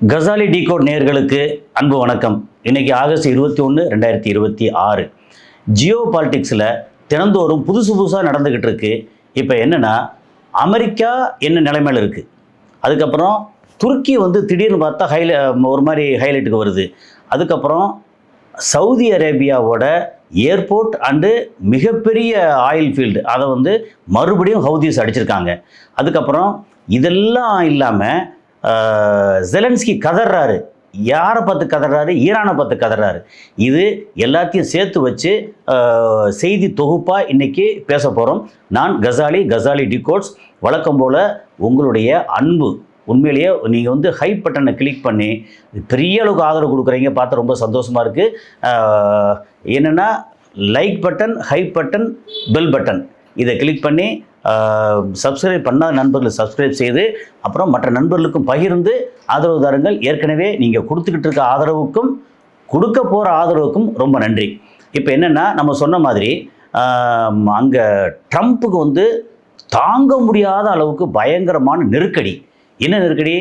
Ghazali decode நேயர்களுக்கு அன்பு வணக்கம். இன்னைக்கு ஆகஸ்ட் 21, 2026. ஜியோ பாலிட்டிக்ஸில் தினந்தோறும் புதுசாக நடந்துக்கிட்டு இருக்கு. இப்போ என்னென்னா, அமெரிக்கா என்ன நிலைமையில் இருக்குது, அதுக்கப்புறம் துருக்கி திடீர்னு பார்த்தா ஒரு மாதிரி ஹைலைட்டுக்கு வருது. அதுக்கப்புறம் சவுதி அரேபியாவோட ஏர்போர்ட் அண்டு மிகப்பெரிய ஆயில் ஃபீல்டு அதை மறுபடியும் ஹவுதீஸ் அடிச்சிருக்காங்க. அதுக்கப்புறம் இதெல்லாம் இல்லாமல் ஜெலன்ஸ்கி கதறாரு. யாரை பார்த்து கதறாரு? ஈரானை பார்த்து கதறாரு. இது எல்லாத்தையும் சேர்த்து வச்சு செய்தி தொகுப்பாக இன்றைக்கி பேச போகிறோம். நான் கசாலி டிகோட்ஸ். வழக்கம் போல் உங்களுடைய அன்பு, உண்மையிலேயே நீங்கள் ஹை பட்டனை கிளிக் பண்ணி பெரிய அளவுக்கு ஆதரவு கொடுக்குறீங்க, பார்த்து ரொம்ப சந்தோஷமாக இருக்குது. என்னென்னா, like button, high button, bell button இதை கிளிக் பண்ணி சப்ஸ்கிரைப் பண்ணாத நண்பர்கள் சப்ஸ்கிரைப் செய்து, அப்புறம் மற்ற நண்பர்களுக்கும் பகிர்ந்து ஆதரவு தாருங்கள். ஏற்கனவே நீங்கள் கொடுத்துக்கிட்டு இருக்க ஆதரவுக்கும் கொடுக்க போகிற ஆதரவுக்கும் ரொம்ப நன்றி. இப்போ என்னென்னா, நம்ம சொன்ன மாதிரி அங்கே ட்ரம்ப்புக்கு தாங்க முடியாத அளவுக்கு பயங்கரமான நெருக்கடி. என்ன நெருக்கடி?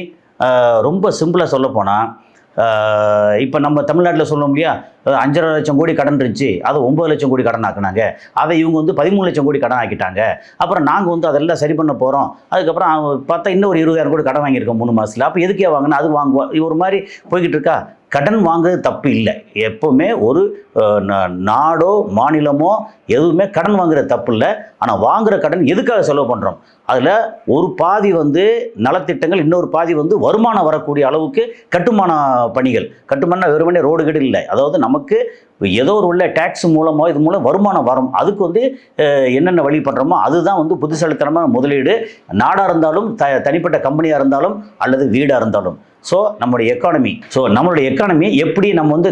ரொம்ப சிம்பிளாக சொல்லப்போனால், இப்போ நம்ம தமிழ்நாட்டில் சொல்லணும் இல்லையா, 5.5 லட்சம் கோடி கடன் இருந்துச்சு, அதை 9 லட்சம் கோடி கடன் ஆக்குனாங்க. அதை இவங்க 13 லட்சம் கோடி கடன் ஆக்கிட்டாங்க. அப்புறம் நாங்கள் அதெல்லாம் சரி பண்ண போகிறோம். அதுக்கப்புறம் பார்த்தா இன்னும் ஒரு 20,000 கோடி கடன் வாங்கியிருக்கோம் 3 மாதத்தில். அப்போ எதுக்கே வாங்கினா அது வாங்குவோம். ஒரு மாதிரி போய்கிட்டு இருக்கா. கடன் வாங்குறது தப்பு இல்லை. எப்போவுமே ஒரு நாடோ மாநிலமோ எதுவுமே கடன் வாங்குறது தப்பு இல்லை. ஆனால் வாங்குகிற கடன் எதுக்காக செலவு பண்ணுறோம்? அதில் ஒரு பாதி நலத்திட்டங்கள், இன்னொரு பாதி வருமானம் வரக்கூடிய அளவுக்கு கட்டுமான பணிகள். கட்டுமான வெறுமனே ரோடு கீடு இல்லை. அதாவது நமக்கு ஏதோ ஒரு உள்ள டேக்ஸ் மூலமோ இது மூலம் வருமானம் வரும். அதுக்கு என்னென்ன வழி பண்ணுறோமோ அதுதான் புத்திசாலித்தனமான முதலீடு. நாடாக இருந்தாலும் தனிப்பட்ட கம்பெனியாக இருந்தாலும் அல்லது வீடாக இருந்தாலும். ஸோ நம்மளுடைய எக்கானமி எப்படி நம்ம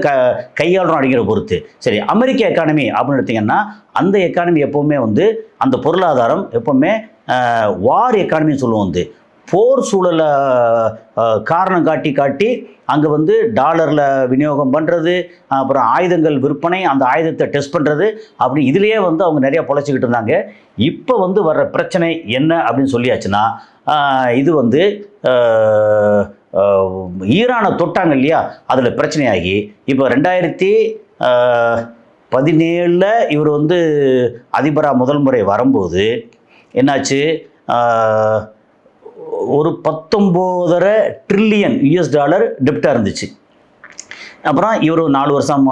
கையாளுறோம் அப்படிங்கிற பொறுத்து. சரி, அமெரிக்க எக்கானமி அப்படின்னு எடுத்திங்கன்னா, அந்த எக்கானமி எப்போவுமே அந்த பொருளாதாரம் எப்போவுமே வார் எக்கானமின்னு சொல்லுவோம். போர் சூழலை காரணம் காட்டி அங்கே டாலரில் விநியோகம் பண்ணுறது, அப்புறம் ஆயுதங்கள் விற்பனை, அந்த ஆயுதத்தை டெஸ்ட் பண்ணுறது, அப்படி இதுலேயே அவங்க நிறையா பொழைச்சிக்கிட்டு இருந்தாங்க. இப்போ வர்ற பிரச்சனை என்ன அப்படின்னு சொல்லியாச்சுன்னா, இது ஈரானை தொட்டாங்க இல்லையா, அதில் பிரச்சனையாகி இப்போ 2017 இவர் அதிபராக முதல் முறை வரும்போது என்னாச்சு, ஒரு 19.5 ட்ரில்லியன் US டாலர் டெப்டாக இருந்துச்சு. அப்புறம் இவர் 4 வருஷம்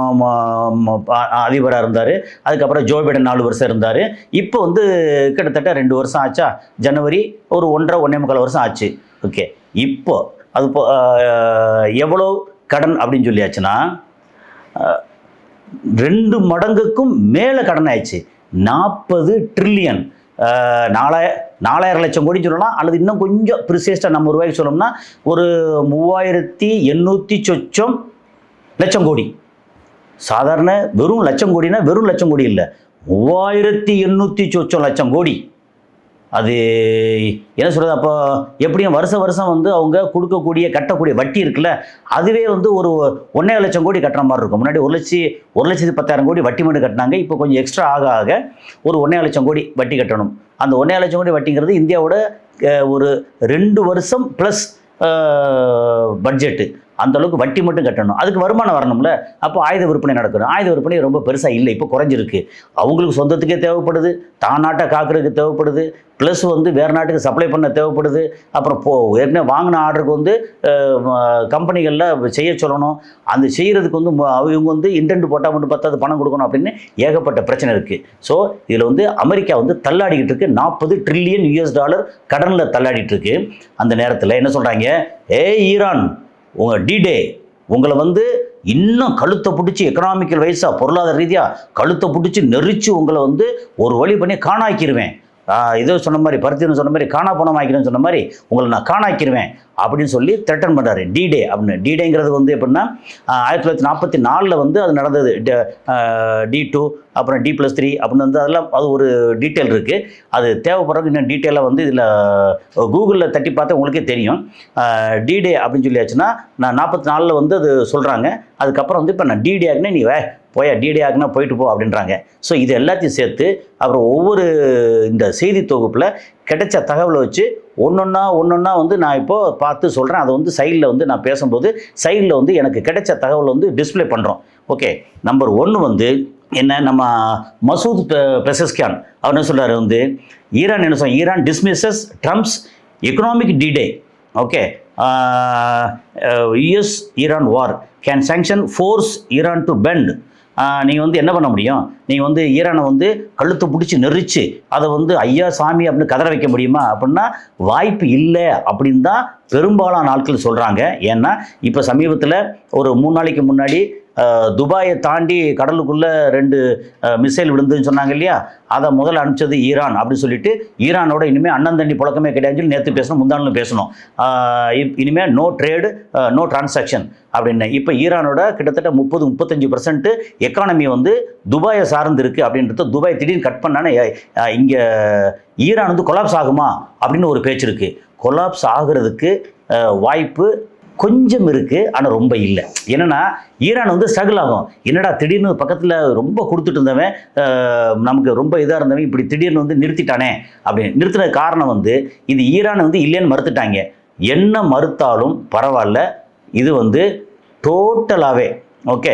அதிபராக இருந்தார். அதுக்கப்புறம் ஜோ பைடன் 4 வருஷம் இருந்தார். இப்போ கிட்டத்தட்ட 2 வருஷம் ஆச்சா. ஜனவரி ஒரு 1.5 வருஷம் ஆச்சு. ஓகே, இப்போ அது எவ்வளோ கடன் அப்படின்னு சொல்லியாச்சுன்னா, 2 மடங்குக்கும் மேலே கடன் ஆயிடுச்சு. 40 ட்ரில்லியன். 4,000 லட்சம் கோடி சொல்லலாம், அல்லது இன்னும் கொஞ்சம் ப்ரிசைஸ்டாக நம்ம ரூபாய்க்கு சொல்லணும்னா ஒரு 3,800 லட்சம் கோடி. சாதாரண வெறும் லட்சம் கோடினா வெறும் லட்சம் கோடி இல்லை, 3,800 லட்சம் கோடி. அது என்ன சொல்கிறது? அப்போ எப்படியும் வருஷம் அவங்க கட்டக்கூடிய வட்டி இருக்குல்ல, அதுவே ஒரு 1.5 லட்சம் கோடி கட்டுற மாதிரி இருக்கும். முன்னாடி 1,10,000 கோடி வட்டி மட்டும் கட்டினாங்க. இப்போ கொஞ்சம் எக்ஸ்ட்ரா ஆக ஒரு 1.5 லட்சம் கோடி வட்டி கட்டணும். அந்த 1.5 லட்சம் கோடி வட்டிங்கிறது இந்தியாவோட ஒரு 2 வருஷம் ப்ளஸ் பட்ஜெட்டு. அந்த அளவுக்கு வட்டி மட்டும் கட்டணும். அதுக்கு வருமானம் வரணும்ல. அப்போ ஆயுத விற்பனை நடக்கணும். ஆயுத விற்பனை ரொம்ப பெருசாக இல்லை, இப்போ குறைஞ்சிருக்கு. அவங்களுக்கு சொந்தத்துக்கே தேவைப்படுது, தான் நாட்டை காக்கிறதுக்கு தேவைப்படுது, ப்ளஸ் வேறு நாட்டுக்கு சப்ளை பண்ண தேவைப்படுது. அப்புறம் ஏற்கனவே வாங்கின ஆர்டருக்கு கம்பெனிகளில் செய்ய சொல்லணும். அந்த செய்கிறதுக்கு இவங்க இன்டென்ட் போட்டால் மட்டும் பத்தாது, பணம் கொடுக்கணும் அப்படின்னு ஏகப்பட்ட பிரச்சனை இருக்குது. ஸோ இதில் அமெரிக்கா தள்ளாடிக்கிட்டு இருக்கு. 40 ட்ரில்லியன் US டாலர் கடனில் தள்ளாடிட்டு இருக்கு. அந்த நேரத்தில் என்ன சொல்கிறாங்க? ஈரான், உங்கள் டிடே உங்களை இன்னும் கழுத்தை பிடிச்சி எக்கனாமிக்கல் வைஸாக பொருளாதார ரீதியாக கழுத்தை பிடிச்சி நெரிச்சு உங்களை ஒரு வழி பண்ணி காணாக்கிடுவேன். இதோ சொன்ன மாதிரி பருத்தின்னு சொன்ன மாதிரி காணா பணம் ஆக்கிடுன்னு சொன்ன மாதிரி உங்களை நான் காணாக்கிடுவேன் அப்படின்னு சொல்லி த்ரெட்டன் பண்ணுறாரு. டிடே அப்படின்னு. டிடேங்கிறது எப்படின்னா, 1944 அது நடந்தது. D2 அப்புறம் D+3 அப்படின்னு அதெல்லாம் அது ஒரு டீட்டெயில் இருக்குது. அது தேவைப்படுறது இன்னும் டீட்டெயிலாக இதில் கூகுளில் தட்டி பார்த்தா உங்களுக்கே தெரியும். டிடே அப்படின்னு சொல்லியாச்சுன்னா, நான் 44 அது சொல்கிறாங்க. அதுக்கப்புறம் இப்போ நான் டிடே ஆகுனே நீ போயா டிடே ஆகுனா போயிட்டு போ அப்படின்றாங்க. ஸோ இது எல்லாத்தையும் சேர்த்து அப்புறம் ஒவ்வொரு இந்த செய்தி தொகுப்பில் கிடைச்ச தகவலை வச்சு ஒன்றொன்னா வந்து நான் இப்போது பார்த்து சொல்கிறேன். அதை வந்து சைடில் வந்து நான் பேசும்போது சைடில் வந்து எனக்கு கிடைச்ச தகவல் வந்து டிஸ்பிளே பண்ணுறோம். ஓகே, நம்பர் 1 வந்து என்ன, நம்ம மசூத் பெசஸ்கியான் அவர் என்ன சொல்கிறார் வந்து, ஈரான் என்ன சொல்ல, Iran dismisses Trump's economic D Day. Okay, US Iran war can sanction force Iran to bend. நீங்கள் வந்து என்ன பண்ண முடியும், நீங்கள் வந்து ஈரானை வந்து கழுத்தை பிடிச்சி நெரிச்சு அதை வந்து ஐயா சாமி அப்படின்னு கதற வைக்க முடியுமா அப்படின்னா வாய்ப்பு இல்லை அப்படின்னு தான் பெரும்பாலான ஆட்கள் சொல்கிறாங்க. ஏன்னா இப்போ சமீபத்தில் ஒரு 3 நாளைக்கு முன்னாடி துபாயை தாண்டி கடலுக்குள்ளே 2 மிசைல் விழுந்துன்னு சொன்னாங்க இல்லையா, அதை முதல்ல அனுப்பிச்சது ஈரான் அப்படின்னு சொல்லிட்டு, ஈரானோட இனிமேல் அண்ணன் தண்ணி புழக்கமே கிடையாதுன்னு சொல்லி நேற்று பேசணும், முந்தானு பேசணும். இனிமேல் நோ ட்ரேடு நோ டிரான்சாக்ஷன் அப்படின்னு. இப்போ ஈரானோட கிட்டத்தட்ட 30-35% எக்கானமி வந்து துபாயை சார்ந்து இருக்குது அப்படின்றத துபாய் திடீர்னு கட் பண்ணானே இங்கே ஈரான் வந்து கொலாப்ஸ் ஆகுமா அப்படின்னு ஒரு பேச்சு இருக்குது. கொலாப்ஸ் ஆகிறதுக்கு வாய்ப்பு கொஞ்சம் இருக்குது, ஆனால் ரொம்ப இல்லை. என்னென்னா ஈரான் வந்து ஸ்ட்ரகிள் ஆகும். என்னடா திடீர்னு பக்கத்தில் ரொம்ப கொடுத்துட்டு இருந்தவன், நமக்கு ரொம்ப இதாக இருந்தவன் இப்படி திடீர்னு வந்து நிறுத்திட்டானே அப்படின்னு. நிறுத்தின காரணம் வந்து இது ஈரான் வந்து இல்லைன்னு மறுத்துட்டாங்க. என்ன மறுத்தாலும் பரவாயில்ல, இது வந்து டோட்டலாகவே ஓகே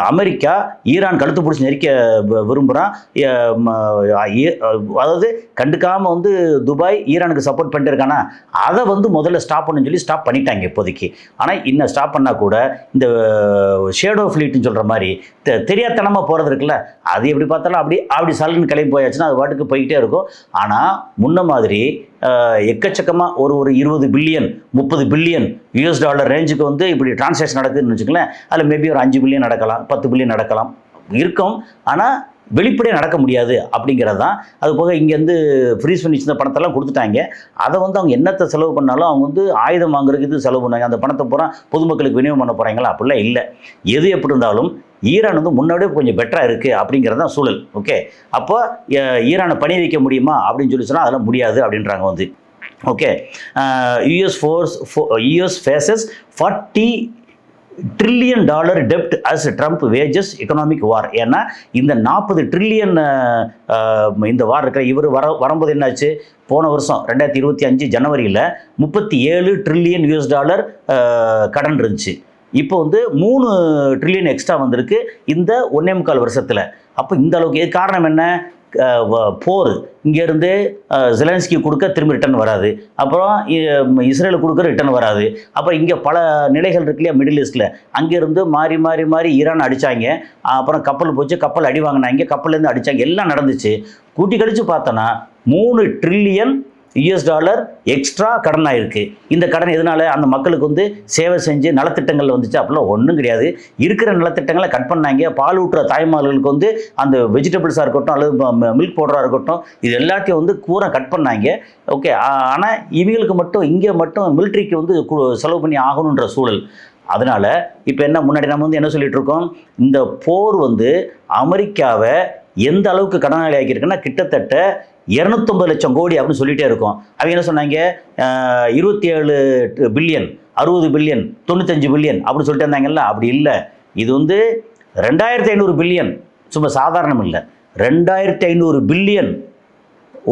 அமெரிக்கா ஈரான் கழுத்து பிடிச்சி நெரிக்க விரும்புகிறான். அதாவது கண்டுக்காமல் வந்து துபாய் ஈரானுக்கு சப்போர்ட் பண்ணிட்டு இருக்கானா, அதை வந்து முதல்ல ஸ்டாப் பண்ணுன்னு சொல்லி ஸ்டாப் பண்ணிட்டாங்க இப்போதைக்கு. ஆனால் இன்னும் ஸ்டாப் பண்ணால் கூட இந்த ஷேடோ ஃப்ளீட்னு சொல்கிற மாதிரி தெரியாதனமாக போகிறது இருக்குல்ல, அது எப்படி பார்த்தாலும் அப்படி சல்லுன்னு கிளம்பி போயாச்சுன்னா அது பாட்டுக்கு போய்கிட்டே இருக்கும். ஆனால் முன்ன மாதிரி எக்கச்சக்கமாக ஒரு 20 பில்லியன் 30 பில்லியன் US டாலர் ரேஞ்சுக்கு வந்து இப்படி டிரான்சாக்ஷன் நடக்குதுன்னு வச்சுக்கலேன். அதில் மேபி ஒரு 5 பில்லியன் நடக்கலாம், 10 பில்லியன் நடக்கலாம் இருக்கும். ஆனால் வெளிப்படையாக நடக்க முடியாது அப்படிங்கிறது தான். அது போக இங்கேருந்து ஃப்ரீஸ் பண்ணி வச்சிருந்த பணத்தெல்லாம் கொடுத்துட்டாங்க. அதை வந்து அவங்க என்னத்தை செலவு பண்ணாலும் அவங்க வந்து ஆயுதம் வாங்குறதுக்கு இது செலவு பண்ணாங்க. அந்த பணத்தை பூரா பொதுமக்களுக்கு விநியோகம் பண்ண போகிறாங்களா, அப்படிலாம் இல்லை. எது எப்படி இருந்தாலும் ஈரான் வந்து முன்னாடியே கொஞ்சம் பெட்டராக இருக்குது அப்படிங்கிறது தான் சூழல். ஓகே, அப்போ ஈரானை பணி வைக்க முடியுமா அப்படின்னு சொல்லி சொன்னால் அதெல்லாம் முடியாது அப்படின்றாங்க வந்து. ஓகே, யூஎஸ் ஃபேஸஸ் $40 ட்ரில்லியன் டெப்ட் அஸ் ட்ரம்ப் வேஜஸ் எக்கனாமிக் வார். ஏன்னா இந்த 40 ட்ரில்லியன் இந்த வார் இருக்கிற இவர் வரும்போது என்னாச்சு, போன வருஷம் 2025 ஜனவரியில் 37 ட்ரில்லியன் US டாலர் கடன் இருந்துச்சு. இப்போ வந்து 3 ட்ரில்லியன் எக்ஸ்ட்ரா வந்திருக்கு இந்த 1.25 வருஷத்தில். அப்போ இந்த அளவுக்கு காரணம் என்ன, போர். இங்கேருந்து ஜெலன்ஸ்கி கொடுக்க திரும்ப ரிட்டர்ன் வராது, அப்புறம் இஸ்ரேலுக்கு கொடுக்க ரிட்டர்ன் வராது. அப்புறம் இங்கே பல நிலைகள் இருக்கு இல்லையா மிடில் ஈஸ்டில், அங்கேருந்து மாறி ஈரான் அடித்தாங்க. அப்புறம் கப்பல் போச்சு, கப்பல் அடி வாங்கினாங்க, கப்பல்லேருந்து அடித்தாங்க, எல்லாம் நடந்துச்சு. கூட்டி கழித்து பார்த்தோன்னா 3 ட்ரில்லியன் US டாலர் எக்ஸ்ட்ரா கடன் ஆயிருக்கு. இந்த கடன் எதனால, அந்த மக்களுக்கு வந்து சேவை செஞ்சு நலத்திட்டங்கள் வந்துச்சு, அப்படிலாம் ஒன்றும் கிடையாது. இருக்கிற நலத்திட்டங்களை கட் பண்ணாங்க. பால் ஊட்டுற தாய்மார்களுக்கு வந்து அந்த வெஜிடபிள்ஸாக இருக்கட்டும் அல்லது மில்க் பவுடராக இருக்கட்டும், இது எல்லாத்தையும் வந்து கூற கட் பண்ணாங்க. ஓகே, ஆனால் இவங்களுக்கு மட்டும் இங்கே மட்டும் மிலிட்ரிக்கு வந்து செலவு பண்ணி ஆகணுன்ற சூழல். அதனால் இப்போ என்ன, முன்னாடி நம்ம வந்து என்ன சொல்லிட்டு இருக்கோம், இந்த போர் வந்து அமெரிக்காவை எந்த அளவுக்கு கடனாளி ஆக்கியிருக்குன்னா கிட்டத்தட்ட 250 லட்சம் கோடி அப்படின்னு சொல்லிகிட்டே இருக்கோம். அவங்க என்ன சொன்னாங்க, 27 பில்லியன் 60 பில்லியன் 95 பில்லியன் அப்படின்னு சொல்லிட்டு இருந்தாங்கல்ல, அப்படி இல்லை. இது வந்து 2500 பில்லியன், சும்மா சாதாரணம் இல்லை. 2500 பில்லியன்,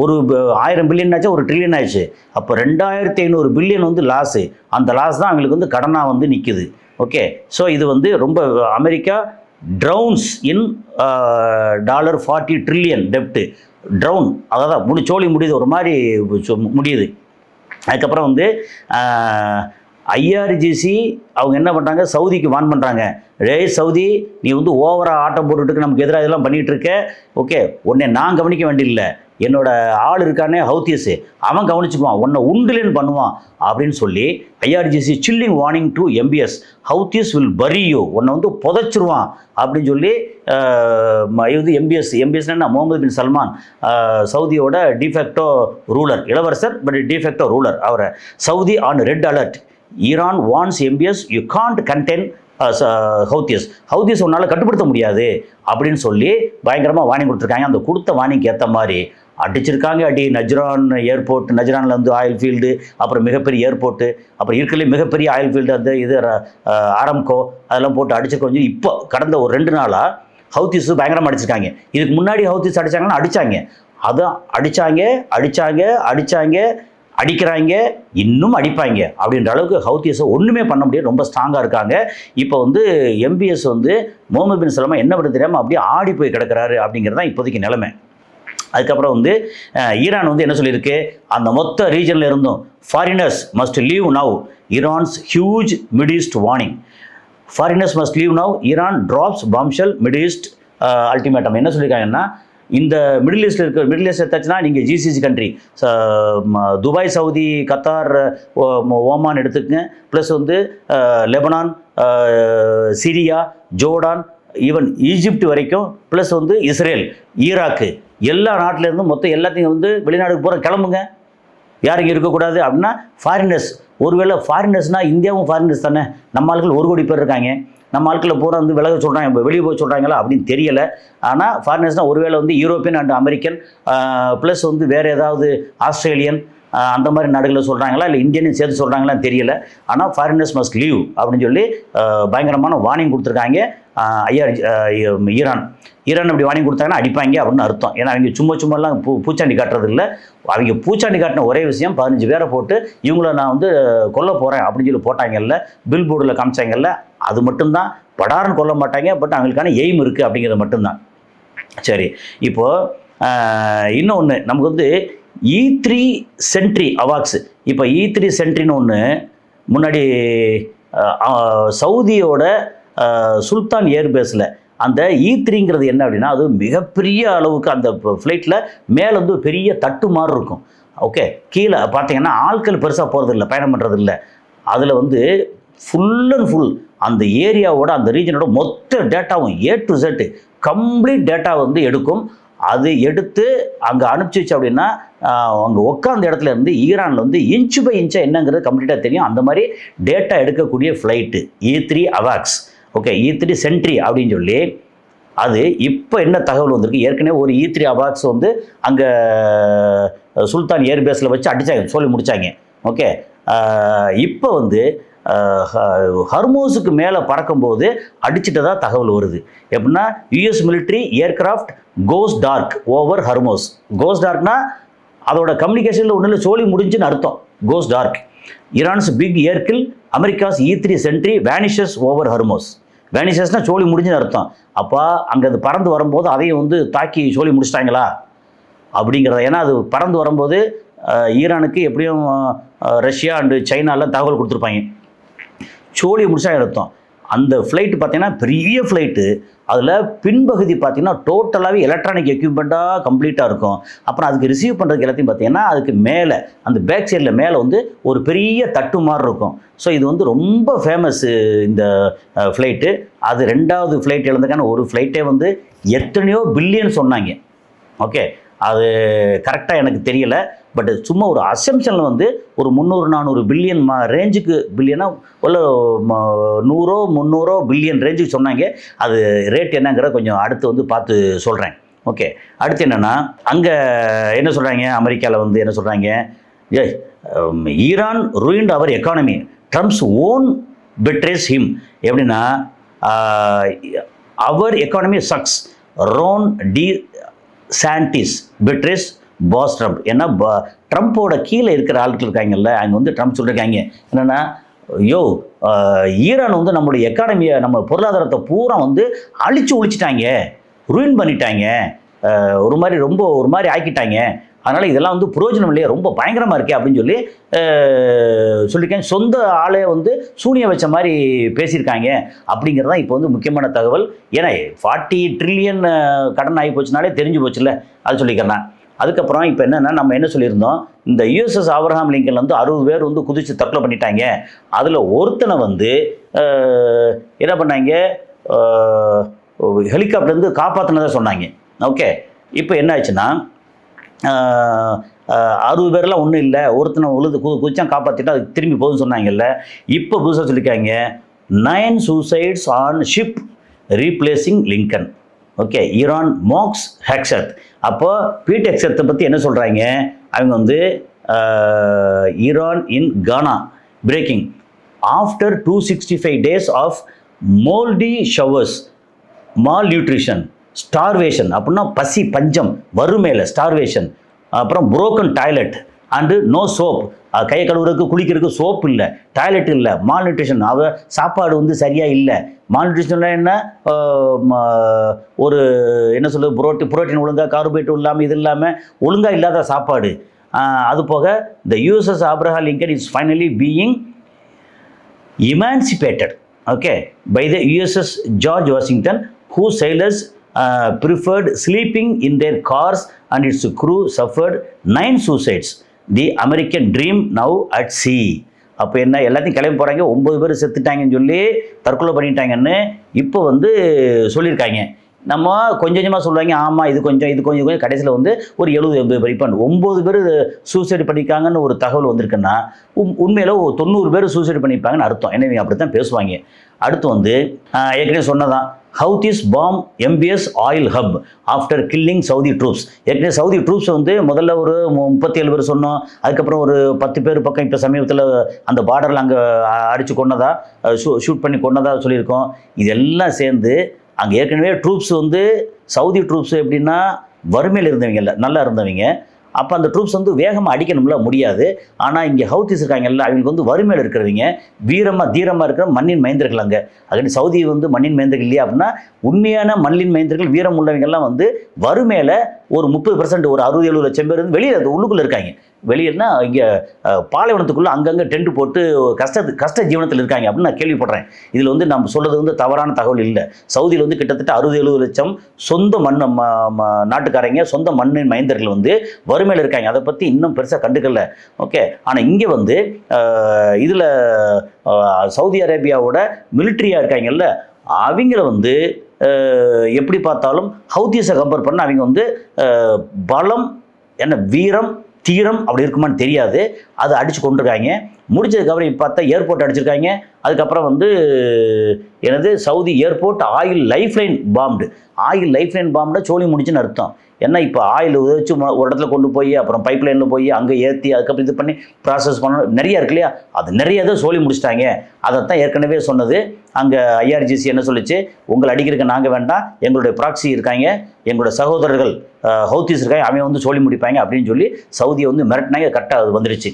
ஒரு 1000 பில்லியன் ஆச்சு, ஒரு ட்ரில்லியன் ஆயிடுச்சு. அப்போ 2500 பில்லியன் வந்து லாஸு. அந்த லாஸ் தான் அவங்களுக்கு வந்து கடனாக வந்து நிற்குது. ஓகே, ஸோ இது வந்து ரொம்ப அமெரிக்கா ட்ரவுன்ஸ் இன் $40 ட்ரில்லியன் டெப்ட்டு. ட்ரவுன், அதாவது சோழி முடியுது, ஒரு மாதிரி முடியுது. அதுக்கப்புறம் வந்து IRGC அவங்க என்ன பண்ணுறாங்க, சவுதிக்கு வான் பண்ணுறாங்க, சவுதி நீ வந்து ஓவராக ஆட்டம் போட்டுட்டு நமக்கு எதிராக இதெல்லாம் பண்ணிகிட்டு இருக்க. ஓகே, உன்னை நான் கவனிக்க வேண்டியதில்லை, என்னோட ஆள் இருக்கானே ஹவுத்தியஸு, அவன் கவனிச்சுக்குவான், உன்னை உண்டுலேன்னு பண்ணுவான் அப்படின்னு சொல்லி IRGC chilling warning to MBS, Houthis will bury you, உன்னை வந்து புதைச்சிருவான் அப்படின்னு சொல்லி இது MBSனா முகமது பின் சல்மான், சவுதியோட டிஃபெக்டோ ரூலர், இளவரசர் பட் டிஃபெக்டோ ரூலர், அவரை Saudi on red alert, Iran warns MBS you can't contain Houthis உன்னால் கட்டுப்படுத்த முடியாது அப்படின்னு சொல்லி பயங்கரமாக வார்னிங் கொடுத்துருக்காங்க. அந்த கொடுத்த வார்னிங்க்கு ஏற்ற மாதிரி அடிச்சிருக்காங்க அடி. நஜ்ரான் ஏர்போர்ட், நஜ்ரானில் வந்து ஆயில் ஃபீல்டு, அப்புறம் மிகப்பெரிய ஏர்போர்ட்டு, அப்புறம் இருக்கிற மிகப்பெரிய ஆயில் ஃபீல்டு அந்த இது ஆரம்கோ, அதெல்லாம் போட்டு அடிச்சிருக்கோம். இப்போ கடந்த ஒரு 2 நாளாக ஹவுத்திஸ் பயங்கரமாக அடிச்சிருக்காங்க. இதுக்கு முன்னாடி ஹவுத்திஸ் அடித்தாங்கன்னா அடித்தாங்க. அதான் அடித்தாங்க அடித்தாங்க அடித்தாங்க அடிக்கிறாங்க, இன்னும் அடிப்பாங்க அப்படின்ற அளவுக்கு ஹவுத்திஸை ஒன்றுமே பண்ண முடியாது, ரொம்ப ஸ்ட்ராங்காக இருக்காங்க. இப்போ வந்து MBS வந்து முகமது பின் சல்மான் என்ன பண்ண தெரியாமல் அப்படியே ஆடி போய் கிடக்கிறாரு அப்படிங்கிறது தான் இப்போதைக்கு நிலைமை. அதுக்கப்புறம் வந்து ஈரான் வந்து என்ன சொல்லியிருக்கு, அந்த மொத்த ரீஜனில் இருந்தும் foreigners must leave now, Iran's huge Mid East warning. Foreigners must leave now, Iran drops bombshell Mid East ultimatum. என்ன சொல்லியிருக்காங்கன்னா, இந்த மிடில் ஈஸ்ட்டில் இருக்க மிடில் ஈஸ்ட் எடுத்தாச்சுன்னா நீங்கள் GCC country, Dubai, Saudi, Qatar, Oman எடுத்துக்கங்க, ப்ளஸ் வந்து Lebanon, Syria, Jordan, even Egypt வரைக்கும், plus வந்து Israel, Iraq, எல்லா நாட்டிலேருந்தும் மொத்தம் எல்லாத்தையும் வந்து வெளிநாடுக்கு போகிற கிளம்புங்க, யார் இங்கே இருக்கக்கூடாது அப்படின்னா ஃபாரினர்ஸ். ஒருவேளை ஃபாரினர்ஸ்னால் இந்தியாவும் ஃபாரினர்ஸ் தானே, நம்ம ஆட்கள் 1 கோடி பேர் இருக்காங்க, நம்ம ஆட்களை பூரா வந்து விலக சொல்கிறாங்க, வெளியே போய் சொல்கிறாங்களா அப்படின்னு தெரியலை. ஆனால் ஃபாரினர்ஸ்னால் ஒருவேளை வந்து யூரோப்பியன் அண்ட் அமெரிக்கன் ப்ளஸ் வந்து வேறு ஏதாவது ஆஸ்திரேலியன் அந்த மாதிரி நாடுகளில் சொல்கிறாங்களா இல்லை இந்தியனையும் சேர்த்து சொல்கிறாங்களான்னு தெரியல. ஆனால் ஃபாரினர்ஸ் மஸ்ட் லீவ் அப்படின்னு சொல்லி பயங்கரமான வார்னிங் கொடுத்துருக்காங்க. ஈரான் அப்படி வார்னிங் கொடுத்தாங்கன்னா அடிப்பாங்க அப்படின்னு அர்த்தம். ஏன்னா அவங்க சும்மாலாம் பூச்சாண்டி காட்டுறது இல்லை. அவங்க பூச்சாண்டி காட்டின ஒரே விஷயம் 15 பேரை போட்டு இவங்கள நான் வந்து கொல்ல போகிறேன் அப்படின்னு சொல்லி போட்டாங்கல்ல, பில் போர்டில் காமிச்சாங்கல்ல, அது மட்டும்தான். படாரன்னு கொல்ல மாட்டாங்க, பட் அவங்களுக்கான எய்ம் இருக்குது அப்படிங்கிறது மட்டும்தான். சரி, இப்போது இன்னொன்று நமக்கு வந்து E3 சென்ட்ரி அவார்ட்ஸு. இப்போ E3 சென்ட்ரின்னு ஒன்று முன்னாடி சவுதியோட சுல்தான் ஏர்பேஸில் அந்த E3ங்கிறது என்ன அப்படின்னா, அது மிகப்பெரிய அளவுக்கு அந்த ஃப்ளைட்டில் மேலே வந்து பெரிய தட்டு மாதிரி இருக்கும். ஓகே, கீழே பார்த்தீங்கன்னா ஆட்கள் பெருசாக போகிறது இல்லை, பயணம் பண்ணுறது இல்லை. அதில் வந்து ஃபுல் அண்ட் ஃபுல் அந்த ஏரியாவோட அந்த ரீஜனோட மொத்த டேட்டாவும் A to Z complete data வந்து எடுக்கும். அது எடுத்து அங்கே அனுப்பிச்சிச்சு அப்படின்னா அங்கே உட்காந்த இடத்துல இருந்து ஈரானில் வந்து இன்ச்சு பை இன்ச்சாக என்னங்கிறது கம்ப்ளீட்டாக தெரியும். அந்த மாதிரி டேட்டா எடுக்கக்கூடிய flight E3 அவாக்ஸ். Okay, E3 sentry அப்படின்னு சொல்லி அது இப்போ என்ன தகவல் வந்திருக்கு, ஏற்கனவே ஒரு E3 அவாக்ஸ் வந்து அங்கே சுல்தான் ஏர்பேஸில் வச்சு அடித்தாங்க, சொல்லி முடித்தாங்க. ஓகே, இப்போ வந்து ஹர்மோஸுக்கு மேலே பறக்கும்போது அடிச்சுட்டதா தகவல் வருது. எப்படின்னா US military aircraft goes dark over Hormuz. Goes டார்க்னா அதோட கம்யூனிகேஷனில் ஒன்றும் இல்லை, சோழி முடிஞ்சுன்னு அர்த்தம். Goes dark. Iran's big air kill America's E3 Sentry vanishes over Hormuz. வேனிஷஸ்னால் சோழி முடிஞ்சுன்னு அர்த்தம். அப்போ அங்கே அது பறந்து வரும்போது அதையும் வந்து தாக்கி சோழி முடிச்சிட்டாங்களா அப்படிங்கிறத. ஏன்னா அது பறந்து வரும்போது ஈரானுக்கு எப்படியும் ரஷ்யா அண்டு சைனாலாம் தகவல் கொடுத்துருப்பாங்க, சோழி முடிச்சா அர்த்தம். அந்த ஃப்ளைட்டு பார்த்தீங்கன்னா பெரிய ஃப்ளைட்டு, அதில் பின்பகுதி பார்த்தீங்கன்னா டோட்டலாகவே எலக்ட்ரானிக் எக்யூப்மெண்ட்டாக கம்ப்ளீட்டாக இருக்கும். அப்புறம் அதுக்கு ரிசீவ் பண்ணுறதுக்கு எல்லாத்தையும் பார்த்தீங்கன்னா அதுக்கு மேலே அந்த பேக் சைடில் மேலே வந்து ஒரு பெரிய தட்டு மாதிரி இருக்கும். ஸோ இது வந்து ரொம்ப ஃபேமஸ்ஸு இந்த ஃப்ளைட்டு. அது 2வது ஃப்ளைட் இழந்ததுக்கான ஒரு ஃப்ளைட்டே வந்து எத்தனையோ பில்லியன் சொன்னாங்க. ஓகே, அது கரெக்டாக எனக்கு தெரியலை, பட் சும்மா ஒரு அசம்ஷனில் வந்து ஒரு 300-400 பில்லியன் ரேஞ்சுக்கு, பில்லியனா உள்ள 100-300 பில்லியன் ரேஞ்சுக்கு சொன்னாங்க. அது ரேட் என்னங்கிறத கொஞ்சம் அடுத்து வந்து பார்த்து சொல்கிறேன். ஓகே, அடுத்து என்னென்னா அங்கே என்ன சொல்கிறாங்க, அமெரிக்காவில் வந்து என்ன சொல்கிறாங்க, Iran ruined our economy, Trump's own betrays him. எப்படின்னா our economy sucks, Ron DeSantis betrays boss Trump. ஏன்னா ட்ரம்ப்போட கீழே இருக்கிற ஆட்கள் இருக்காங்கல்ல, அங்கே வந்து ட்ரம்ப் சொல்லியிருக்காங்க என்னென்னா, ஐயோ ஈரான் வந்து நம்மளுடைய எக்கானமியை, நம்ம பொருளாதாரத்தை பூரா வந்து அழிச்சு ஒழிச்சிட்டாங்க, ரூயின் பண்ணிட்டாங்க, ஒரு மாதிரி ஆக்கிட்டாங்க, அதனால் இதெல்லாம் வந்து புரோஜனம் இல்லையா, ரொம்ப பயங்கரமாக இருக்கே அப்படின்னு சொல்லி சொல்லியிருக்கேன். சொந்த ஆளே வந்து சூனிய வச்ச மாதிரி பேசியிருக்காங்க அப்படிங்கிறது தான் இப்போ வந்து முக்கியமான தகவல். ஏன்னா 40 ட்ரில்லியன் கடன் ஆகி போச்சுனாலே தெரிஞ்சு போச்சுல்ல, அது சொல்லிக்கிறேன். அதுக்கப்புறம் இப்போ என்னென்னா, நம்ம என்ன சொல்லியிருந்தோம், இந்த USS ஆப்ரஹாம் லிங்கன் வந்து 60 பேர் வந்து குதித்து தற்கொலை பண்ணிட்டாங்க. அதில் ஒருத்தனை வந்து என்ன பண்ணாங்க, ஹெலிகாப்டர்லேருந்து காப்பாற்றினதாக சொன்னாங்க. ஓகே, இப்போ என்ன ஆச்சுன்னா 60 பேர்லாம் ஒன்றும் இல்லை, ஒருத்தனை குதிச்சான் காப்பாற்றிட்டு அதுக்கு திரும்பி போகுதுன்னு சொன்னாங்கல்ல. இப்போ புதுசாக சொல்லியிருக்காங்க 9 suicides on ship replacing Lincoln. Okay, Iran mocks Hegseth. அப்போ பீட் ஹெக்ஸத்தை பற்றி என்ன சொல்கிறாங்க, அவங்க வந்து Iran in Ghana breaking after 265 days of mouldy showers malnutrition starvation அப்படின்னா பசி பஞ்சம் வறுமையில் ஸ்டார்வேஷன், அப்புறம் broken toilet and no soap, கையை கழுவுறதுக்கு குளிக்கிறதுக்கு சோப் இல்லை, டாய்லெட் இல்லை, மால் நியூட்ரிஷன், சாப்பாடு வந்து சரியாக இல்லை. மால் நியூட்ரிஷன் என்ன, ஒரு என்ன சொல்லுது, புரோட்டீன் ஒழுங்காக, கார்போஹைட்ரேட் இல்லாமல், இது இல்லாமல் ஒழுங்காக இல்லாத சாப்பாடு. அது போக the USS Abraham Lincoln is finally being emancipated, okay, by the USS George Washington, whose sailors preferred sleeping in their cars and its crew suffered 9 suicides. The American dream now at sea. அப்போ என்ன, எல்லாத்தையும் கிளம்பி போகிறாங்க, 9 பேர் செத்துட்டாங்கன்னு சொல்லி தற்கொலை பண்ணிட்டாங்கன்னு இப்போ வந்து சொல்லியிருக்காங்க. நம்ம கொஞ்சம் கொஞ்சமாக சொல்லுவாங்க, ஆமாம் இது கொஞ்சம் இது கொஞ்சம் கொஞ்சம், கடைசியில் வந்து ஒரு 70-80 பேர், இப்போ 9 பேர் சூசைடு பண்ணியிருக்காங்கன்னு ஒரு தகவல் வந்திருக்குன்னா உண்மையில் 90 பேர் சூசைடு பண்ணியிருப்பாங்கன்னு அர்த்தம். என்ன அப்படி தான் பேசுவாங்க. அடுத்து வந்து ஏற்கனவே சொன்னதான், Houthis bomb MBS oil hub after killing Saudi troops. ஏற்கனவே சவுதி ட்ரூப்ஸ் வந்து முதல்ல ஒரு 37 பேர் சொன்னோம், அதுக்கப்புறம் ஒரு 10 பேர் பக்கம் இப்போ சமீபத்தில் அந்த பார்டரில் அங்கே அடித்து கொன்னதா, ஷூட் பண்ணி கொன்னதா சொல்லியிருக்கோம். இதெல்லாம் சேர்ந்து அங்கே ஏற்கனவே ட்ரூப்ஸ் வந்து சவுதி ட்ரூப்ஸ் எப்படின்னா வறுமையில் இருந்தவங்க இல்லை, நல்லா இருந்தவங்க. அப்போ அந்த ட்ரூப்ஸ் வந்து வேகமாக அடிக்கணும்ல, முடியாது. ஆனால் இங்கே ஹவுதிஸ் இருக்காங்கல்ல, அவங்களுக்கு வந்து வறுமையில் இருக்கிறவங்க, வீரமாக தீரமாக இருக்கிற மண்ணின் மைந்தர்கள். அங்கே அது சவுதி வந்து மண்ணின் மைந்தர்கள் இல்லையா அப்படின்னா, உண்மையான மண்ணின் மைந்தர்கள் வீரம் உள்ளவங்கெல்லாம் வந்து வறுமையில் ஒரு 30%, ஒரு 60-70 லட்சம் பேர் வந்து வெளியில் உள்ளுக்குள்ளே இருக்காங்க. வெளியேன்னா இங்கே பாலைவனத்துக்குள்ளே அங்கங்கே டென்ட் போட்டு கஷ்ட ஜீவனத்தில் இருக்காங்க அப்படின்னு நான் கேள்விப்படுறேன். இதில் வந்து நம்ம சொல்கிறது வந்து தவறான தகவல் இல்லை. சவுதியில் வந்து கிட்டத்தட்ட 60-70 லட்சம் சொந்த நாட்டுக்காரங்க, சொந்த மண்ணின் மைந்தர்கள் வந்து வறுமையில் இருக்காங்க. அதை பற்றி இன்னும் பெருசாக கண்டுக்கல, ஓகே. ஆனால் இங்கே வந்து இதில் சவுதி அரேபியாவோட மிலிட்ரியாக இருக்காங்கல்ல, அவங்கள வந்து எப்படி பார்த்தாலும் ஹவுதிஸை கம்பேர் பண்ண அவங்க வந்து பலம் என்ன, வீரம் தீரம் அப்படி இருக்குமான்னு தெரியாது. அதை அடித்து கொண்டிருக்காங்க. முடிச்சதுக்கப்புறம் இப்போ பார்த்தா ஏர்போர்ட் அடிச்சிருக்காங்க. அதுக்கப்புறம் வந்து எனது Saudi airport oil lifeline bombed. Oil lifeline பாம்டை சோழி முடிச்சுன்னு அர்த்தம். ஏன்னா இப்போ ஆயில் உதவிச்சு ஒரு இடத்துல கொண்டு போய் அப்புறம் பைப் லைனில் போய் அங்கே ஏற்றி அதுக்கப்புறம் இது பண்ணி ப்ராசஸ் பண்ணணும், நிறையா இருக்கு இல்லையா. அது நிறைய தான் சோழி முடிச்சிட்டாங்க. அதைத்தான் ஏற்கனவே சொன்னது. அங்கே IRGC என்ன சொல்லிச்சு, உங்களை அடிக்கிறதுக்கு நாங்கள் வேண்டாம், எங்களுடைய ப்ராக்சி இருக்காங்க, எங்களோட சகோதரர்கள் ஹவுதிஸ் இருக்காங்க, அவன் வந்து சோழி முடிப்பாங்க அப்படின்னு சொல்லி சவுதியை வந்து மிரட்டினாங்க. கரெக்டாக அது வந்துருச்சு.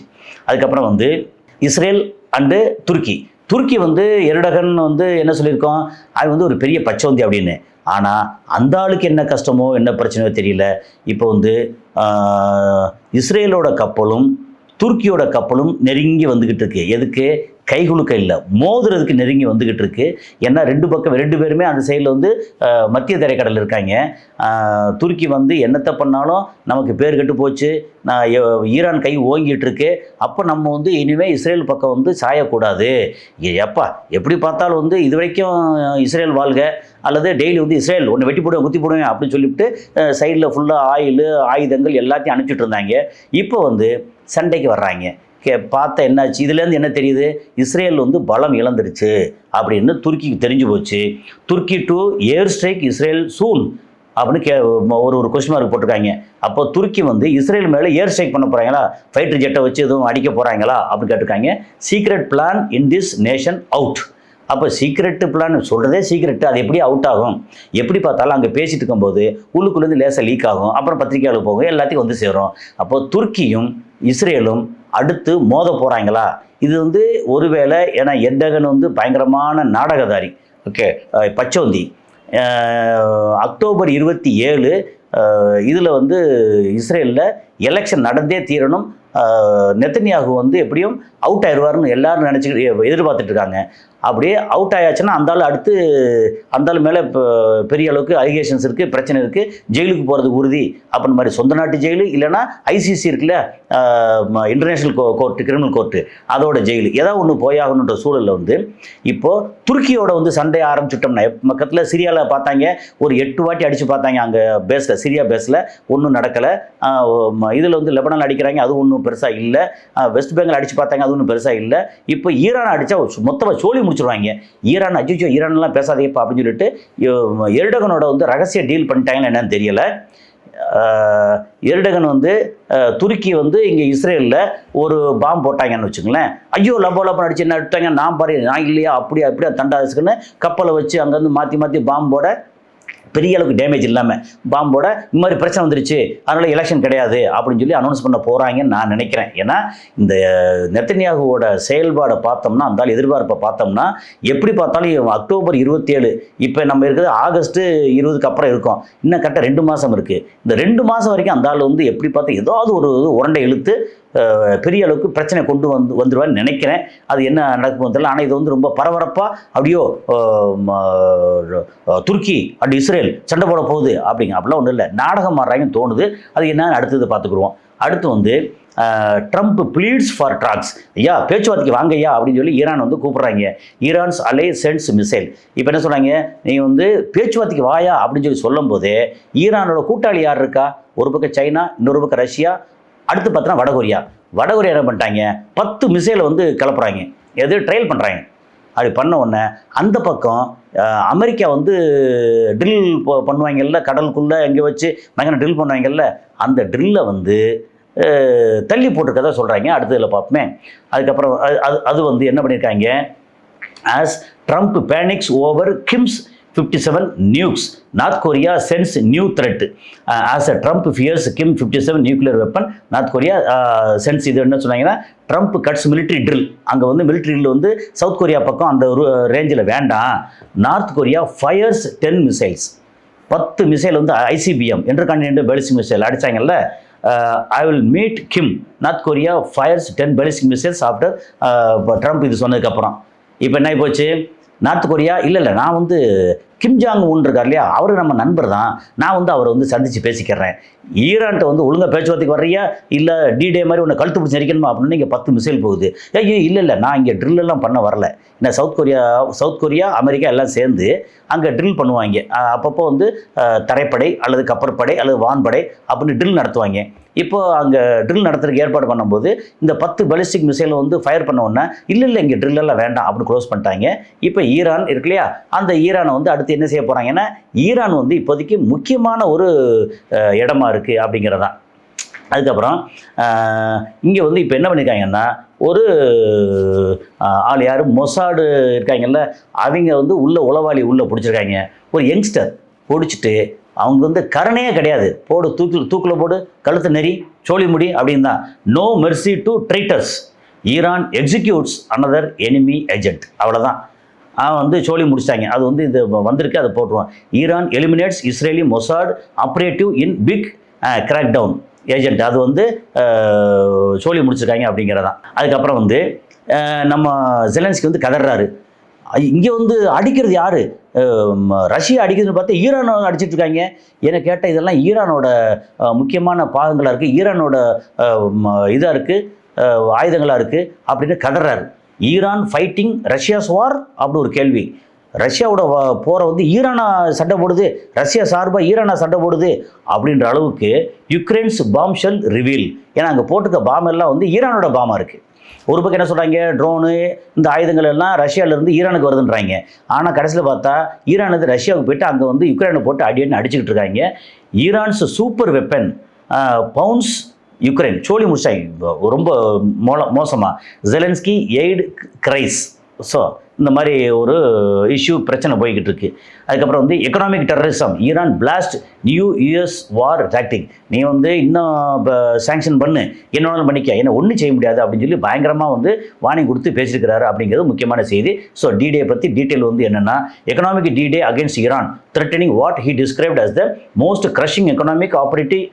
அதுக்கப்புறம் வந்து இஸ்ரேல் அண்டு துருக்கி வந்து எர்டகன் வந்து என்ன சொல்லியிருக்கோம், அவன் வந்து ஒரு பெரிய பச்சவந்தி அப்படின்னு. ஆனால் அந்த ஆளுக்கு என்ன கஷ்டமோ என்ன பிரச்சனையோ தெரியல. இப்போ வந்து இஸ்ரேலோட கப்பலும் துருக்கியோட கப்பலும் நெருங்கி வந்துக்கிட்டு இருக்கு. எதுக்கு? கைகுலுக்க இல்லை, மோதுறதுக்கு நெருங்கி வந்துக்கிட்டு இருக்கு. ஏன்னா ரெண்டு பேருமே அந்த சைடில் வந்து மத்திய தரைக்கடல் இருக்காங்க. துருக்கி வந்து என்னத்தை பண்ணாலும் நமக்கு பேர் கெட்டு போச்சு, ஈரான் கை ஓங்கிட்டு இருக்கு. அப்போ நம்ம வந்து இனிமேல் இஸ்ரேல் பக்கம் வந்து சாயக்கூடாது. எப்பா எப்படி பார்த்தாலும் வந்து இது வரைக்கும் இஸ்ரேல் வாழ்க, அல்லது டெய்லி வந்து இஸ்ரேல் ஒன்று வெட்டி போடுவேன் குத்தி போடுவேன் அப்படின்னு சொல்லிவிட்டு சைடில் ஃபுல்லாக ஆயுதங்கள் எல்லாத்தையும் அனுப்பிச்சிட்டு இருந்தாங்க. இப்போ வந்து சண்டைக்கு வர்றாங்க. பார்த்தா என்னாச்சு, இதுலேருந்து என்ன தெரியுது, இஸ்ரேல் வந்து பலம் இழந்துருச்சு அப்படின்னு துருக்கிக்கு தெரிஞ்சு போச்சு. துருக்கி டு ஏர் ஸ்ட்ரைக் இஸ்ரேல் சூன் அப்படின்னு ஒரு கொஸ்டின் மார்க் போட்டிருக்காங்க. அப்போ துருக்கி வந்து இஸ்ரேல் மேலே ஏர் ஸ்ட்ரைக் பண்ண போகிறாங்களா, ஃபைட்டர் ஜெட்டை வச்சு எதுவும் அடிக்க போகிறாங்களா அப்படின்னு கேட்டிருக்காங்க. Secret plan in this nation out. அப்போ சீக்ரெட்டு பிளான் சொல்கிறதே சீக்ரெட்டு, அது எப்படி அவுட் ஆகும்? எப்படி பார்த்தாலும் அங்கே பேசிட்டு இருக்கும்போது உள்ளுக்குள்ளேருந்து லேசாக லீக் ஆகும், அப்புறம் பத்திரிக்கையாளர் போகும், எல்லாத்தையும் வந்து சேரும். அப்போது துருக்கியும் இஸ்ரேலும் அடுத்து மோத போகிறாங்களா? இது வந்து ஒருவேளை, ஏன்னா எர்டகன் வந்து பயங்கரமான நாடகதாரி, ஓகே, பச்சோந்தி. அக்டோபர் 27 இதில் வந்து இஸ்ரேலில் எலெக்ஷன் நடந்தே தீரணும். நெத்தன்யாகு வந்து எப்படியும் அவுட் ஆயிடுவார்னு எல்லாரும் எதிர்பார்த்துட்டு இருக்காங்க. அப்படியே அவுட் ஆயாச்சுன்னா அந்த ஆள் மேலே இப்போ பெரிய அளவுக்கு அலிகேஷன்ஸ் இருக்குது, பிரச்சனை இருக்குது, ஜெயிலுக்கு போகிறதுக்கு உறுதி அப்படின்னு மாதிரி. சொந்த நாட்டு ஜெயிலு இல்லைன்னா ICC இருக்குல்ல, இன்டர்நேஷ்னல் கோர்ட்டு, கிரிமினல் கோர்ட்டு, அதோட ஜெயிலு, ஏதாவது ஒன்று போயாகணுன்ற சூழலில் வந்து இப்போது துருக்கியோட வந்து சண்டை ஆரம்பிச்சுட்டோம்னா, பக்கத்தில் சிரியாவில் பார்த்தாங்க, ஒரு 8 வாட்டி அடித்து பார்த்தாங்க அங்கே பேஸில், சிரியா பேஸில், ஒன்றும் நடக்கலை. இதில் வந்து லெபனான் அடிக்கிறாங்க, அது ஒன்றும் பெருசாக இல்லை. வெஸ்ட் பெங்கால் அடித்து பார்த்தாங்க, அது ஒன்றும் பெருசாக இல்லை. இப்போ ஈரான் அடித்தா மொத்தமாக சோழி முடிச்சிருவாங்க. ஈரான் அஜிச்சோ ஈரான்லாம் பேசாதேப்பா அப்படின்னு சொல்லிட்டு எர்டகனோட வந்து ரகசிய டீல் பண்ணிட்டாங்கன்னு என்னன்னு தெரியலை. எர்டகன் வந்து துருக்கி வந்து இங்கே இஸ்ரேலில் ஒரு பாம்பு போட்டாங்கன்னு வச்சுங்களேன், ஐயோ லப்போ அடிச்சு என்ன எடுத்தாங்க, நான் இல்லையா அப்படியே தண்டாசுக்குன்னு கப்பலை வச்சு அங்கேருந்து மாற்றி பாம்பு போட பெரிய அளவுக்கு டேமேஜ் இல்லாமல் பாம்போட இந்த மாதிரி பிரச்சனை வந்துருச்சு, அதனால் எலெக்ஷன் கிடையாது அப்படின்னு சொல்லி அனௌன்ஸ் பண்ண போகிறாங்கன்னு நான் நினைக்கிறேன். ஏன்னா இந்த நெத்தன்யாகுவோட செயல்பாடை பார்த்தோம்னா, அந்த எதிர்பார்ப்பை பார்த்தோம்னா, எப்படி பார்த்தாலும் அக்டோபர் 27, இப்போ நம்ம இருக்கிறது ஆகஸ்ட் 20க்கு அப்புறம் இருக்கும், இன்னும் கரெக்டாக 2 மாதம் இருக்குது. இந்த 2 மாதம் வரைக்கும் அந்த ஆள் வந்து எப்படி பார்த்தா ஏதாவது ஒரு உரண்டை இழுத்து பெரிய அளவுக்கு பிரச்சனை கொண்டு வந்துடுவான்னு நினைக்கிறேன். அது என்ன நடக்கும் தெரியல. ஆனால் இது வந்து ரொம்ப பரபரப்பாக அப்படியோ துருக்கி அப்படி இஸ்ரேல் சண்டை போட போகுது அப்படிலாம் ஒன்றும் இல்லை, நாடகம் மாறுறாங்கன்னு தோணுது. அது என்னன்னு அடுத்தது பார்த்துக்குருவோம். அடுத்து வந்து ட்ரம்ப் ப்ளீட்ஸ் ஃபார் டாக்ஸ், ஐயா பேச்சுவார்த்தைக்கு வாங்க ஐயா அப்படின்னு சொல்லி ஈரான் வந்து கூப்பிட்றாங்க. ஈரான்ஸ் அலே சென்ட்ஸ் மிசைல். இப்போ என்ன சொல்கிறாங்க, நீங்கள் வந்து பேச்சுவார்த்தைக்கு வாயா அப்படின்னு சொல்லி சொல்லும் போதே ஈரானோட கூட்டாளி யார் இருக்கா? ஒரு பக்கம் சைனா, இன்னொரு பக்கம் ரஷ்யா, அடுத்து பார்த்தோன்னா வடகொரியா. வடகொரியா என்ன பண்ணிட்டாங்க, 10 மிசைலை வந்து கிளப்புறாங்க, எது ட்ரையல் பண்ணுறாங்க. அப்படி பண்ண உடனே அந்த பக்கம் அமெரிக்கா வந்து ட்ரில் பண்ணுவாங்கல்ல, கடலுக்குள்ளே எங்கே வச்சு பயங்கர ட்ரில் பண்ணுவாங்கல்ல, அந்த ட்ரில்லை வந்து தள்ளி போட்டிருக்கதா சொல்கிறாங்க. அடுத்ததில் பார்ப்போமே. அதுக்கப்புறம் அது வந்து என்ன பண்ணியிருக்காங்க, as Trump panics over KIMS 57 nukes, North Korea sends new threat. As a Trump fears Kim 57 nuclear weapon, North Korea sends இது என்ன சொன்னாங்கன்னா, ட்ரம்ப் கட்ஸ் மிலிட்ரி ட்ரில். அங்கே வந்து மிலிட்ரி ட்ரில் வந்து சவுத் கொரியா பக்கம் அந்த ஒரு ரேஞ்சில் வேண்டாம். North Korea fires 10 missiles, 10 missile வந்து ICBM இன்டர்கான்டினென்டல் பேலிஸ்டிக் மிசைல் அடித்தாங்கல்ல. I will meet Kim, North Korea fires 10 ballistic missiles after Trump இது சொன்னதுக்கப்புறம். இப்போ என்ன போச்சு, நார்த் கொரியா இல்லை நான் வந்து கிம் ஜாங் உன் இருக்கார் இல்லையா, அவரு நம்ம நண்பர் தான், நான் வந்து அவரை வந்து சந்தித்து பேசிக்கிறேன். ஈரான்கிட்ட வந்து ஒழுங்காக பேச்சுவார்த்தைக்கு வர்றியா, இல்லை D-Day மாதிரி உன்னை கழுத்து பிடிச்சி நெரிக்கணுமா அப்படின்னு இங்கே 10 மிசைல் போகுது. ஐயோ இல்லை நான் இங்கே ட்ரில்லெல்லாம் பண்ண வரல. ஏன்னா சவுத் கொரியா அமெரிக்கா எல்லாம் சேர்ந்து அங்கே ட்ரில் பண்ணுவாங்க. அப்பப்போ வந்து தரைப்படை அல்லது கப்பற்படை அல்லது வான்படை அப்படின்னு ட்ரில் நடத்துவாங்க. இப்போ அங்கே ட்ரில் நடத்துறதுக்கு ஏற்பாடு பண்ணும்போது இந்த 10 பாலிஸ்டிக் மிசைலை வந்து ஃபயர் பண்ண உடனே இல்லை இங்கே ட்ரில்லெல்லாம் வேண்டாம் அப்படின்னு க்ளோஸ் பண்ணிட்டாங்க. இப்போ ஈரான் இருக்கு இல்லையா, அந்த ஈரானை வந்து அடுத்து என்ன செய்ய போகிறாங்கன்னா, ஈரான் வந்து இப்போதைக்கு முக்கியமான ஒரு இடமா இருக்குது அப்படிங்கிறதான். அதுக்கப்புறம் இங்கே வந்து இப்போ என்ன பண்ணியிருக்காங்கன்னா, ஒரு ஆள் யார் மொசாடு இருக்காங்கல்ல, அவங்க வந்து உளவாளி உள்ளே பிடிச்சிருக்காங்க. ஒரு யங்ஸ்டர் பிடிச்சிட்டு அவங்க வந்து கருணையே கிடையாது, போடு தூக்கில் போடு, கழுத்து நெறி, சோழி முடி அப்படின்னு தான். No mercy to traitors, Iran executes another enemy agent, அவ்வளோதான். வந்து சோழி முடிச்சிட்டாங்க. அது வந்து இது வந்திருக்கு, அதை போட்டுருவோம். Iran eliminates Israeli Mossad operative in big crackdown agent, அது வந்து சோழி முடிச்சிருக்காங்க அப்படிங்கிறதான். அதுக்கப்புறம் வந்து நம்ம ஜெலன்ஸ்கி வந்து கதறாரு. இங்கே வந்து அடிக்கிறது யார், ரஷ்யா அடிக்கிறதுன்னு பார்த்தா ஈரான் அடிச்சிட்டு இருக்காங்க. ஏன்னா கேட்டால் இதெல்லாம் ஈரானோட முக்கியமான பாகங்களாக இருக்குது, ஈரானோட இதாக இருக்குது, ஆயுதங்களாக இருக்குது அப்படின்னு கதறாரு. ஈரான் ஃபைட்டிங் ரஷ்யாஸ் வார் அப்படி ஒரு கேள்வி. ரஷ்யாவோட போரை வந்து ஈரானா சண்டை போடுது, ரஷ்யா சார்பாக ஈரானா சண்டை போடுது அப்படின்ற அளவுக்கு யுக்ரைன்ஸ் பாம் ஷெல் ரிவீல். ஏன்னா அங்கே போட்டுக்க பாம் எல்லாம் வந்து ஈரானோட பாமாக இருக்குது. ஒரு பக்கம் என்ன சொல்கிறாங்க, ட்ரோனு இந்த ஆயுதங்கள் எல்லாம் ரஷ்யாவிலேருந்து ஈரானுக்கு வருதுன்றாங்க. ஆனால் கடைசியில் பார்த்தா ஈரான் வந்து ரஷ்யாவுக்கு போயிட்டு அங்கே வந்து யுக்ரைனை போட்டு அடிச்சுக்கிட்டு இருக்காங்க. Iran's super weapon bounce Ukraine, சோழி முடிச்சாங்க ரொம்ப மோசமாக. Zelensky aid Christ. ஸோ இந்த மாதிரி ஒரு இஷ்யூ பிரச்சனை போய்கிட்டு இருக்கு. அதுக்கப்புறம் வந்து economic terrorism, Iran blast new US வார் டாக்டிக். நீ வந்து இன்னும் சாங்ஷன் பண்ணு, என்ன பண்ணிக்க, என்ன ஒன்றும் செய்ய முடியாது அப்படின்னு சொல்லி பயங்கரமாக வந்து வார்னிங் கொடுத்து பேசியிருக்கிறாரு அப்படிங்கிறது முக்கியமான செய்தி. ஸோ D-Day பற்றி டீட்டெயில் வந்து என்னென்னா, economic D-Day against Iran threatening what he described as the most crushing economic operative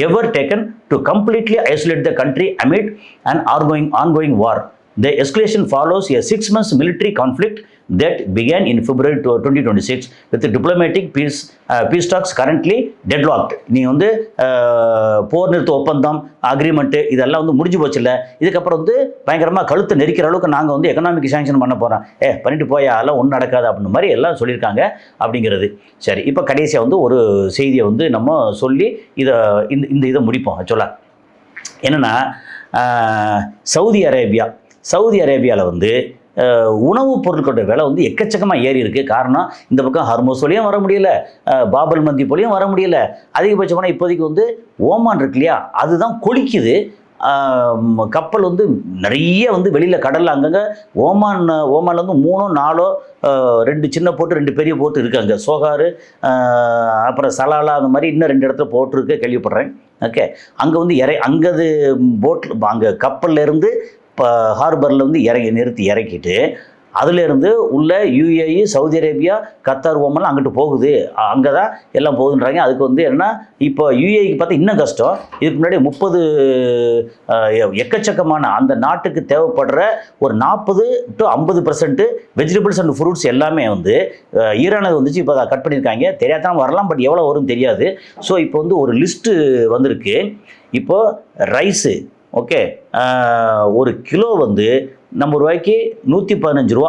ever taken to completely isolate the country amid an ongoing war. The escalation follows a 6 months military conflict that began in February 2026 with the diplomatic peace talks currently deadlocked. நீ வந்து போர் நிறுத்த ஒப்பந்தம் agreement இதெல்லாம் வந்து முடிஞ்சு போச்சு இல்லை, இதுக்கப்புறம் வந்து பயங்கரமாக கழுத்தை நெரிக்கிற அளவுக்கு நாங்கள் வந்து எக்கனாமிக் சாங்ஷன் பண்ண போகிறோம், பண்ணிட்டு போயா, அதெல்லாம் ஒன்றும் நடக்காது அப்படின்னு மாதிரி எல்லாம் சொல்லியிருக்காங்க அப்படிங்கிறது. சரி, இப்போ கடைசியாக வந்து ஒரு செய்தியை வந்து நம்ம சொல்லி இதை முடிப்போம். சொல்ல என்னென்னா, சவுதி அரேபியாவில் வந்து உணவுப் பொருட்களோட விலை வந்து எக்கச்சக்கமாக ஏறி இருக்குது. காரணம், இந்த பக்கம் ஹர்மோஸ் வழியும் வர முடியல, பாபல் மந்தி போலியும் வர முடியல. அதிகபட்சமான இப்போதைக்கு வந்து ஓமான் இருக்கு இல்லையா, அதுதான் கொளிக்குது. கப்பல் வந்து நிறைய வந்து வெளியில் கடலில் அங்கங்கே ஓமானில் வந்து 3 4 2 சின்ன போட்டு 2 பெரிய போட்டு இருக்குது அங்கே சோகாரு அப்புறம் சலாலா அந்த மாதிரி இன்னும் 2 இடத்துல போட்டிருக்கு கேள்விப்படுறேன். ஓகே, அங்கே வந்து அங்கது போட்டில் அங்கே கப்பல்லேருந்து இப்போ ஹார்பரில் வந்து இறக்கிட்டு அதுலேருந்து உள்ள யுஏஇ, சவுதி அரேபியா, கத்தார், ஓமன்லாம் அங்கிட்டு போகுது. அங்கே தான் எல்லாம் போகுதுன்றாங்க. அதுக்கு வந்து என்ன இப்போ யுஏஇக்கு பார்த்தா இன்னும் கஷ்டம். இதுக்கு முன்னாடி 30 எக்கச்சக்கமான அந்த நாட்டுக்கு தேவைப்படுற ஒரு 40 to 50% வெஜிடபிள்ஸ் அண்ட் ஃப்ரூட்ஸ் எல்லாமே வந்து ஈரானுக்கு வந்துச்சு. இப்போ அதை கட் பண்ணியிருக்காங்க. தெரியாதான் வரலாம், பட் எவ்வளோ வரும்னு தெரியாது. ஸோ இப்போ வந்து ஒரு லிஸ்ட்டு வந்திருக்கு. இப்போது ரைஸு ஓகே, ஒரு கிலோ வந்து நம்ம ரூபாய்க்கு 115 ரூபா,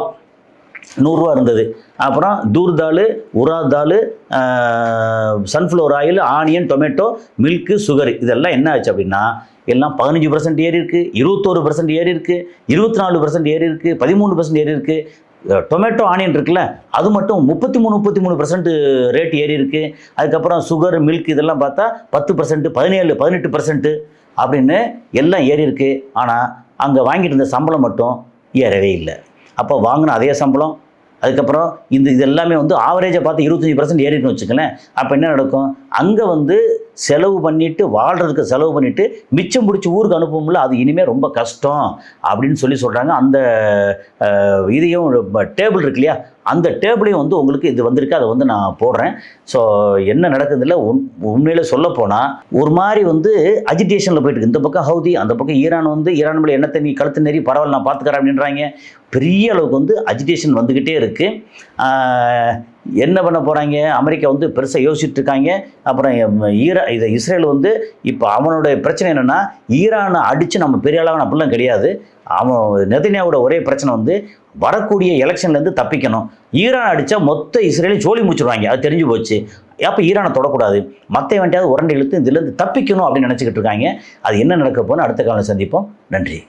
100 ரூபா இருந்தது. அப்புறம் toor dal, urad dal, sunflower oil, onion, tomato, milk, sugar இதெல்லாம் என்ன ஆச்சு அப்படின்னா எல்லாம் 15% ஏறி இருக்குது, 21% ஏறி இருக்குது, 24% ஏறி இருக்குது, 13% ஏறி இருக்குது. டொமேட்டோ, ஆனியன் இருக்குல்ல, அது மட்டும் 33% ரேட் ஏறி இருக்குது. அதுக்கப்புறம் சுகர், மில்க் இதெல்லாம் பார்த்தா 10%, 17, 18% அப்படின்னு எல்லாம் ஏறி இருக்கு. ஆனால் அங்கே வாங்கிட்டு இருந்த சம்பளம் மட்டும் ஏறவே இல்லை. அப்போ வாங்கின அதே சம்பளம், அதுக்கப்புறம் இது எல்லாமே வந்து ஆவரேஜாக பார்த்து 25% ஏறிட்டுன்னு வச்சுக்கலேன். அப்போ என்ன நடக்கும்? அங்கே வந்து செலவு பண்ணிவிட்டு வாழ்கிறதுக்கு செலவு பண்ணிவிட்டு மிச்சம் பிடிச்சி ஊருக்கு அனுப்பும்ல, அது இனிமேல் ரொம்ப கஷ்டம் அப்படின்னு சொல்கிறாங்க. அந்த இதையும் டேபிள் இருக்கு இல்லையா, அந்த டேபிளையும் வந்து உங்களுக்கு இது வந்திருக்கு, அதை வந்து நான் போடுறேன். ஸோ என்ன நடக்குதுல்ல, உண்மையில் சொல்லப்போனால் ஒரு மாதிரி வந்து அஜிடேஷனில் போயிட்டு இந்த பக்கம் ஹவுதி, அந்த பக்கம் ஈரான் வந்து ஈரான் மேலே எண்ணத்தை நீ கழுத்து நெறி பரவாயில்ல நான் பார்த்துக்கிறேன் அப்படின்றாங்க. பெரிய அளவுக்கு வந்து அஜிடேஷன் வந்துக்கிட்டே இருக்குது. என்ன பண்ண போகிறாங்க? அமெரிக்கா வந்து பெருசாக யோசிச்சுட்டு இருக்காங்க. அப்புறம் இஸ்ரேல் வந்து இப்போ அவனுடைய பிரச்சனை என்னென்னா, ஈரானை அடித்து நம்ம பெரிய அளவான அப்படிலாம் கிடையாது. அவன் நெதன்யாவோட ஒரே பிரச்சனை வந்து வரக்கூடிய எலெக்ஷன்லேருந்து தப்பிக்கணும். ஈரான் அடித்தா மொத்த இஸ்ரேலையும் சோழி முடிச்சிருவாங்க, அது தெரிஞ்சு போச்சு. அப்போ ஈரானை தொடக்கூடாது, மற்ற வேண்டியாவது உரண்டை இழுத்து இதுலேருந்து தப்பிக்கணும் அப்படின்னு நினச்சிக்கிட்டு இருக்காங்க. அது என்ன நடக்க போன்னு அடுத்த காலம் சந்திப்போம். நன்றி.